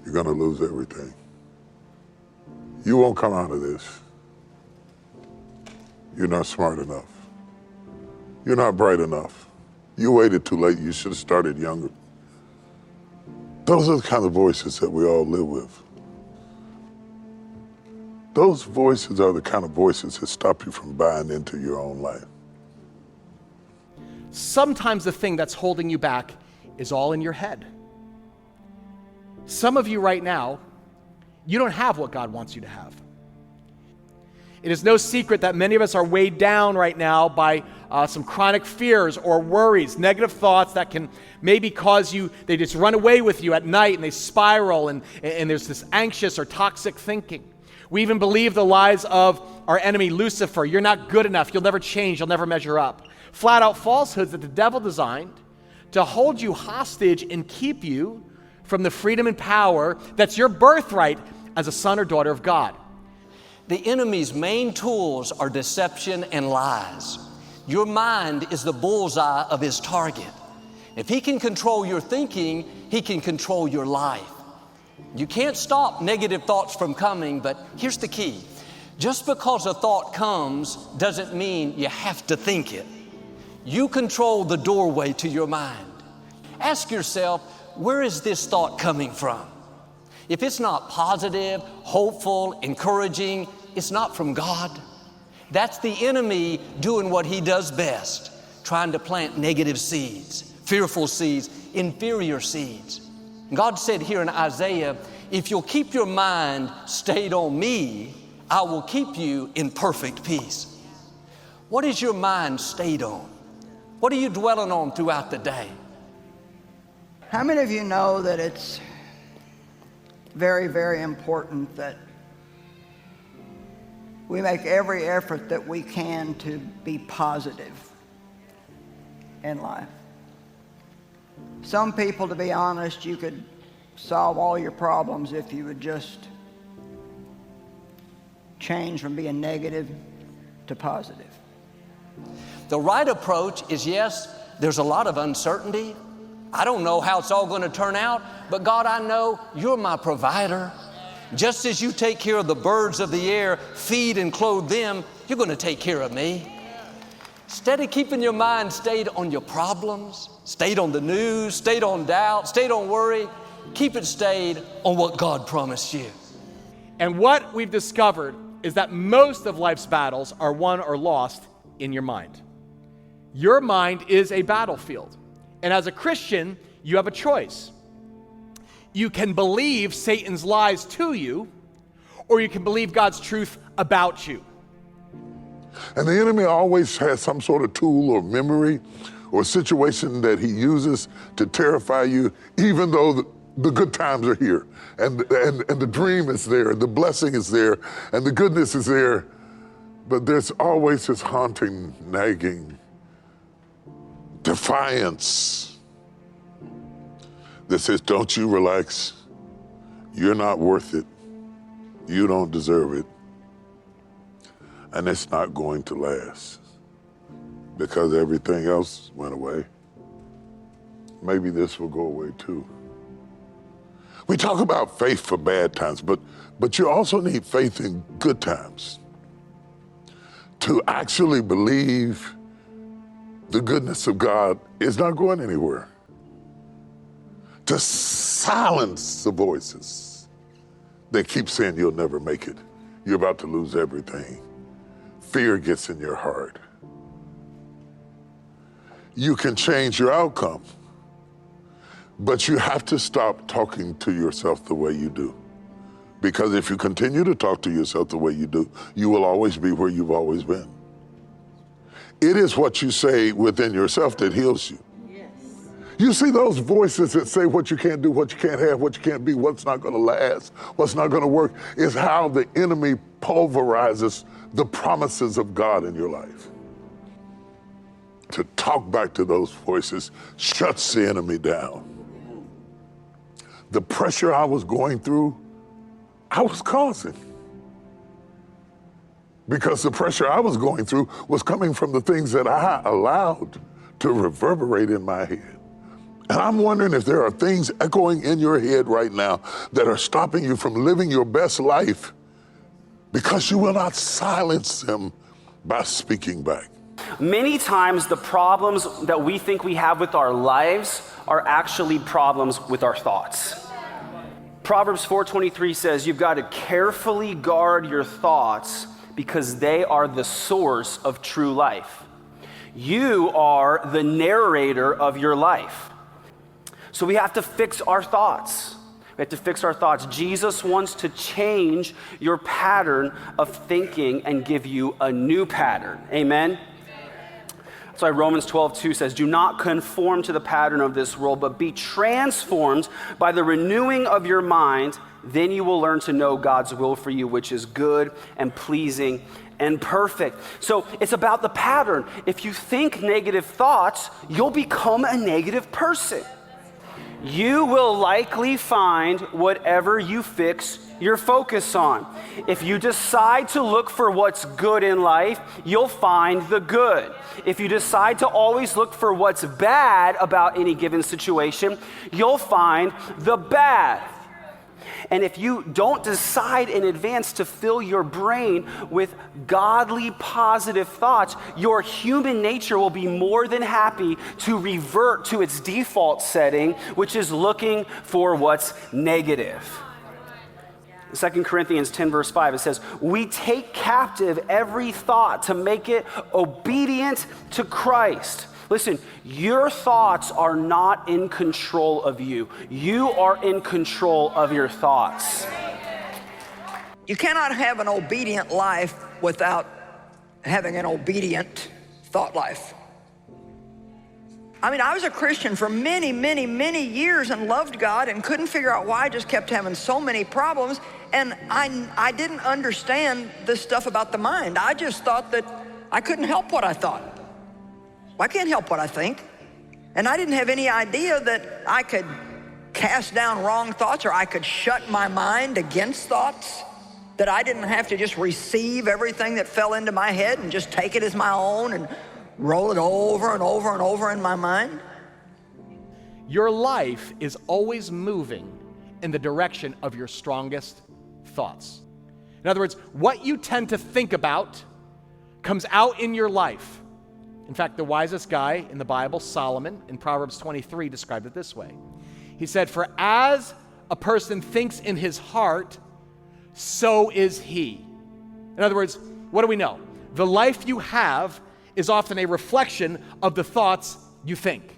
you're going to lose everything. You won't come out of this. You're not smart enough. You're not bright enough. You waited too late. You should have started younger. Those are the kind of voices that we all live with. Those voices are the kind of voices that stop you from buying into your own life. Sometimes the thing that's holding you back is all in your head. Some of you right now, you don't have what God wants you to have. It is no secret that many of us are weighed down right now by some chronic fears or worries, negative thoughts that can maybe cause you, they just run away with you at night and they spiral and there's this anxious or toxic thinking. We even believe the lies of our enemy Lucifer. You're not good enough. You'll never change. You'll never measure up. Flat out falsehoods that the devil designed to hold you hostage and keep you from the freedom and power that's your birthright as a son or daughter of God. The enemy's main tools are deception and lies. Your mind is the bullseye of his target. If he can control your thinking, he can control your life. You can't stop negative thoughts from coming, but here's the key. Just because a thought comes doesn't mean you have to think it. You control the doorway to your mind. Ask yourself, where is this thought coming from? If it's not positive, hopeful, encouraging, it's not from God. That's the enemy doing what he does best, trying to plant negative seeds, fearful seeds, inferior seeds. God said here in Isaiah, if you'll keep your mind stayed on me, I will keep you in perfect peace. What is your mind stayed on? What are you dwelling on throughout the day? How many of you know that it's very, very important that we make every effort that we can to be positive in life? Some people, to be honest, you could solve all your problems if you would just change from being negative to positive. The right approach is, yes, there's a lot of uncertainty. I don't know how it's all going to turn out, but God, I know you're my provider. Just as you take care of the birds of the air, feed and clothe them, you're going to take care of me. Instead of keeping your mind stayed on your problems, stayed on the news, stayed on doubt, stayed on worry, keep it stayed on what God promised you. And what we've discovered is that most of life's battles are won or lost in your mind. Your mind is a battlefield. And as a Christian, you have a choice. You can believe Satan's lies to you, or you can believe God's truth about you. And the enemy always has some sort of tool or memory or situation that he uses to terrify you, even though the good times are here, and the dream is there, the blessing is there, and the goodness is there. But there's always this haunting, nagging defiance that says, don't you relax. You're not worth it. You don't deserve it. And it's not going to last because everything else went away. Maybe this will go away too. We talk about faith for bad times, but you also need faith in good times to actually believe the goodness of God is not going anywhere. To silence the voices that keep saying you'll never make it. You're about to lose everything. Fear gets in your heart. You can change your outcome, but you have to stop talking to yourself the way you do. Because if you continue to talk to yourself the way you do, you will always be where you've always been. It is what you say within yourself that heals you. Yes. You see those voices that say what you can't do, what you can't have, what you can't be, what's not going to last, what's not going to work, is how the enemy pulverizes the promises of God in your life. To talk back to those voices shuts the enemy down. The pressure I was going through, I was causing. Because the pressure I was going through was coming from the things that I allowed to reverberate in my head. And I'm wondering if there are things echoing in your head right now that are stopping you from living your best life because you will not silence them by speaking back. Many times the problems that we think we have with our lives are actually problems with our thoughts. Proverbs 4:23 says you've got to carefully guard your thoughts because they are the source of true life. You are the narrator of your life. So we have to fix our thoughts. We have to fix our thoughts. Jesus wants to change your pattern of thinking and give you a new pattern. Amen? That's why Romans 12:2 says, do not conform to the pattern of this world, but be transformed by the renewing of your mind. Then you will learn to know God's will for you, which is good and pleasing and perfect. So it's about the pattern. If you think negative thoughts, you'll become a negative person. You will likely find whatever you fix your focus on. If you decide to look for what's good in life, you'll find the good. If you decide to always look for what's bad about any given situation, you'll find the bad. And if you don't decide in advance to fill your brain with godly, positive thoughts, your human nature will be more than happy to revert to its default setting, which is looking for what's negative. 2 Corinthians 10 verse 5, it says, we take captive every thought to make it obedient to Christ. Listen, your thoughts are not in control of you. You are in control of your thoughts. You cannot have an obedient life without having an obedient thought life. I mean, I was a Christian for many, many, many years and loved God and couldn't figure out why I just kept having so many problems. And I didn't understand this stuff about the mind. I just thought that I couldn't help what I thought. I can't help what I think. And I didn't have any idea that I could cast down wrong thoughts, or I could shut my mind against thoughts, that I didn't have to just receive everything that fell into my head and just take it as my own and roll it over and over and over in my mind. Your life is always moving in the direction of your strongest thoughts. In other words, what you tend to think about comes out in your life. In fact, the wisest guy in the Bible, Solomon, in Proverbs 23, described it this way. He said, for as a person thinks in his heart, so is he. In other words, what do we know? The life you have is often a reflection of the thoughts you think.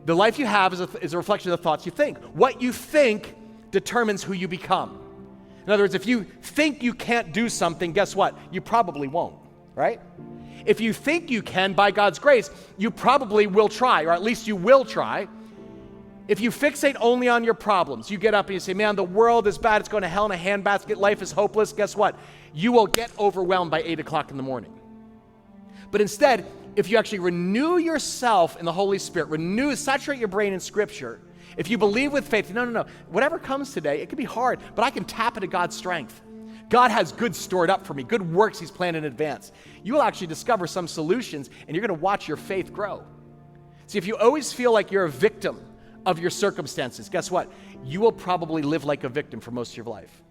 The life you have is a reflection of the thoughts you think. What you think determines who you become. In other words, if you think you can't do something, guess what? You probably won't, right? If you think you can, by God's grace, you probably will try, or at least you will try. If you fixate only on your problems, you get up and you say, man, the world is bad, it's going to hell in a handbasket, life is hopeless, guess what? You will get overwhelmed by 8 o'clock in the morning. But instead, if you actually renew yourself in the Holy Spirit, saturate your brain in Scripture, if you believe with faith, no, whatever comes today, it can be hard, but I can tap into God's strength. God has good stored up for me, good works he's planned in advance. You will actually discover some solutions, and you're going to watch your faith grow. See, if you always feel like you're a victim of your circumstances, guess what? You will probably live like a victim for most of your life.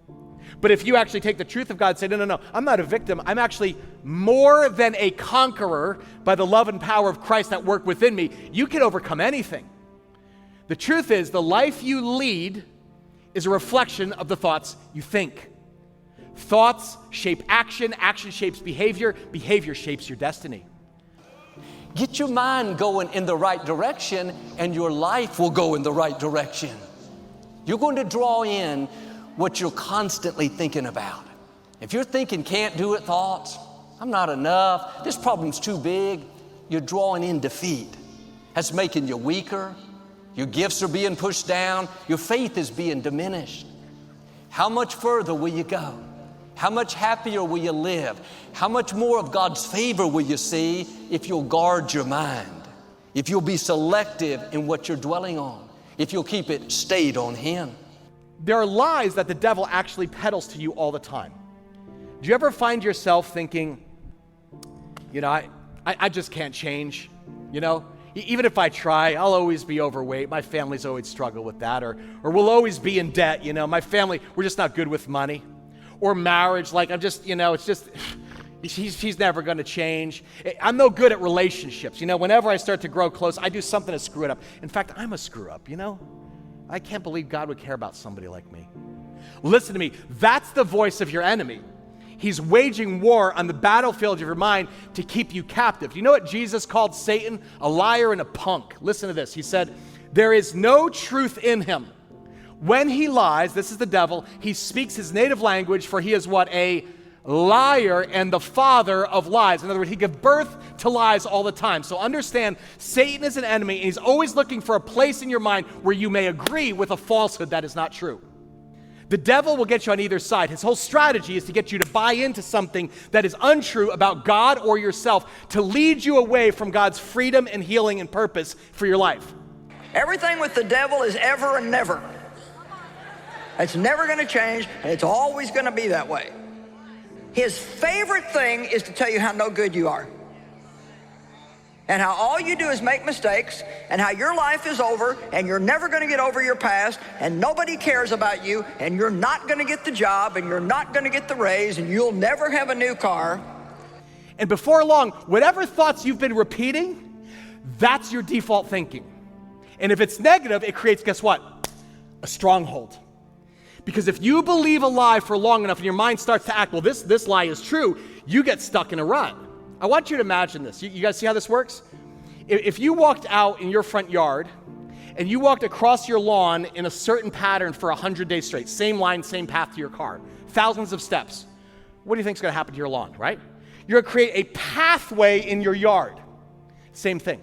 But if you actually take the truth of God and say, no, I'm not a victim. I'm actually more than a conqueror by the love and power of Christ that work within me, you can overcome anything. The truth is, the life you lead is a reflection of the thoughts you think. Thoughts shape action, action shapes behavior, behavior shapes your destiny. Get your mind going in the right direction, and your life will go in the right direction. You're going to draw in what you're constantly thinking about. If you're thinking can't do it thoughts, I'm not enough, this problem's too big, you're drawing in defeat. That's making you weaker. Your gifts are being pushed down. Your faith is being diminished. How much further will you go? How much happier will you live? How much more of God's favor will you see if you'll guard your mind? If you'll be selective in what you're dwelling on? If you'll keep it stayed on Him? There are lies that the devil actually peddles to you all the time. Do you ever find yourself thinking, I just can't change? even if I try, I'll always be overweight. My family's always struggled with that. Or we'll always be in debt. My family, we're just not good with money. Or marriage, like I'm just, it's just, he's never going to change. I'm no good at relationships. Whenever I start to grow close, I do something to screw it up. In fact, I'm a screw up, I can't believe God would care about somebody like me. Listen to me. That's the voice of your enemy. He's waging war on the battlefield of your mind to keep you captive. You know what Jesus called Satan? A liar and a punk. Listen to this. He said, there is no truth in him. When he lies, this is the devil, he speaks his native language, for he is what? A liar and the father of lies. In other words, he gives birth to lies all the time. So understand, Satan is an enemy, and he's always looking for a place in your mind where you may agree with a falsehood that is not true. The devil will get you on either side. His whole strategy is to get you to buy into something that is untrue about God or yourself, to lead you away from God's freedom and healing and purpose for your life. Everything with the devil is ever and never. It's never going to change, and it's always going to be that way. His favorite thing is to tell you how no good you are, and how all you do is make mistakes, and how your life is over, and you're never going to get over your past, and nobody cares about you, and you're not going to get the job, and you're not going to get the raise, and you'll never have a new car. And before long, whatever thoughts you've been repeating, that's your default thinking. And if it's negative, it creates, guess what? A stronghold. Because if you believe a lie for long enough and your mind starts to act, well, this lie is true, you get stuck in a rut. I want you to imagine this. You guys see how this works? If you walked out in your front yard and you walked across your lawn in a certain pattern for 100 days straight, same line, same path to your car, thousands of steps, what do you think is going to happen to your lawn, right? You're going to create a pathway in your yard. Same thing.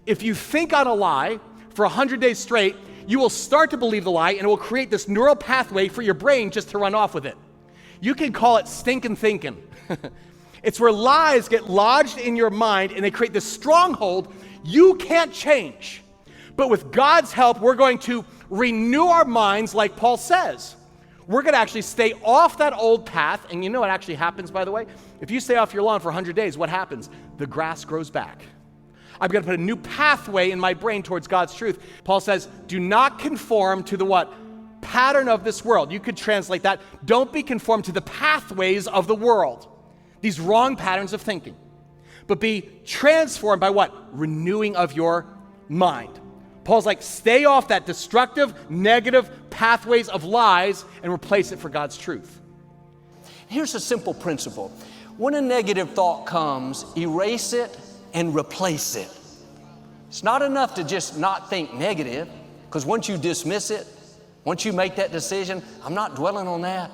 If you think on a lie for 100 days straight, you will start to believe the lie, and it will create this neural pathway for your brain just to run off with it. You can call it stinking thinking. It's where lies get lodged in your mind, and they create this stronghold you can't change. But with God's help, we're going to renew our minds, like Paul says. We're going to actually stay off that old path, and you know what actually happens, by the way? If you stay off your lawn for 100 days, what happens? The grass grows back. I'm going to put a new pathway in my brain towards God's truth. Paul says, do not conform to the what? Pattern of this world. You could translate that. Don't be conformed to the pathways of the world. These wrong patterns of thinking. But be transformed by what? Renewing of your mind. Paul's like, stay off that destructive, negative pathways of lies and replace it for God's truth. Here's a simple principle. When a negative thought comes, erase it and replace it. It's not enough to just not think negative, because once you dismiss it, once you make that decision, I'm not dwelling on that.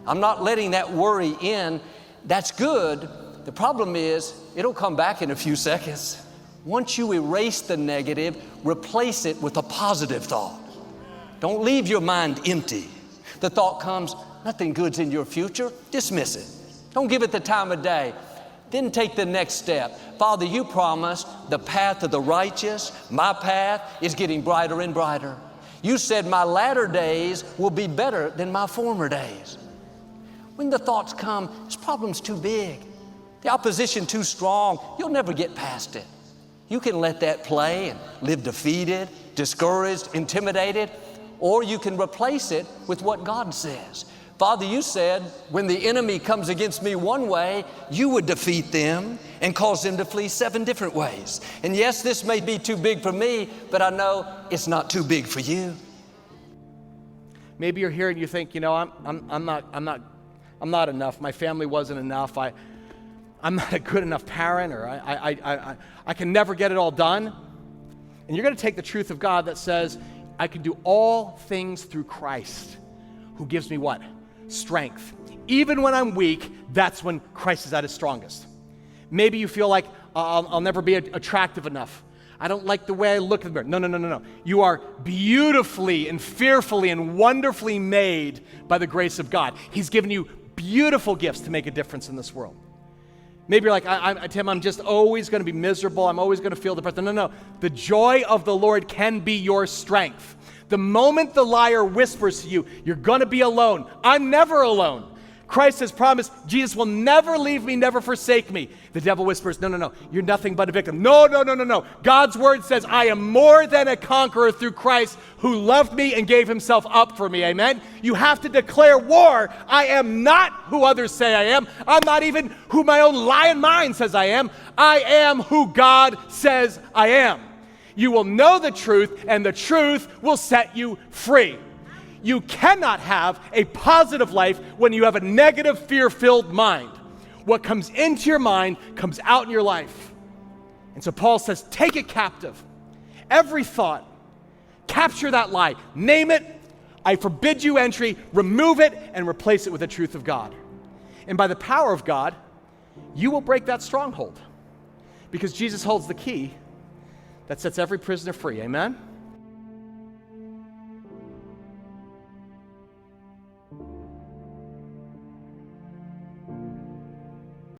I'm not letting that worry in. That's good. The problem is, it'll come back in a few seconds. Once you erase the negative, replace it with a positive thought. Don't leave your mind empty. The thought comes, nothing good's in your future. Dismiss it. Don't give it the time of day. Then take the next step. Father, you promised the path of the righteous, my path, is getting brighter and brighter. You said my latter days will be better than my former days. When the thoughts come, this problem's too big. The opposition too strong. You'll never get past it. You can let that play and live defeated, discouraged, intimidated, or you can replace it with what God says. Father, you said when the enemy comes against me one way, you would defeat them and cause them to flee 7 different ways. And yes, this may be too big for me, but I know it's not too big for you. Maybe you're here and you think, I'm not enough. My family wasn't enough. I'm not a good enough parent, or I can never get it all done. And you're going to take the truth of God that says, I can do all things through Christ, who gives me what? Strength. Even when I'm weak, that's when Christ is at his strongest. Maybe you feel like I'll never be attractive enough. I don't like the way I look in the mirror. No. You are beautifully and fearfully and wonderfully made by the grace of God. He's given you beautiful gifts to make a difference in this world. Maybe you're like, Tim, I'm just always going to be miserable. I'm always going to feel depressed. No. The joy of the Lord can be your strength. The moment the liar whispers to you, you're going to be alone. I'm never alone. Christ has promised Jesus will never leave me, never forsake me. The devil whispers, no, you're nothing but a victim. No. God's word says, I am more than a conqueror through Christ who loved me and gave himself up for me, amen? You have to declare war. I am not who others say I am. I'm not even who my own lion mind says I am. I am who God says I am. You will know the truth, and the truth will set you free. You cannot have a positive life when you have a negative, fear-filled mind. What comes into your mind comes out in your life. And so Paul says, take it captive. Every thought, capture that lie, name it, I forbid you entry, remove it, and replace it with the truth of God. And by the power of God, you will break that stronghold, because Jesus holds the key that sets every prisoner free, amen?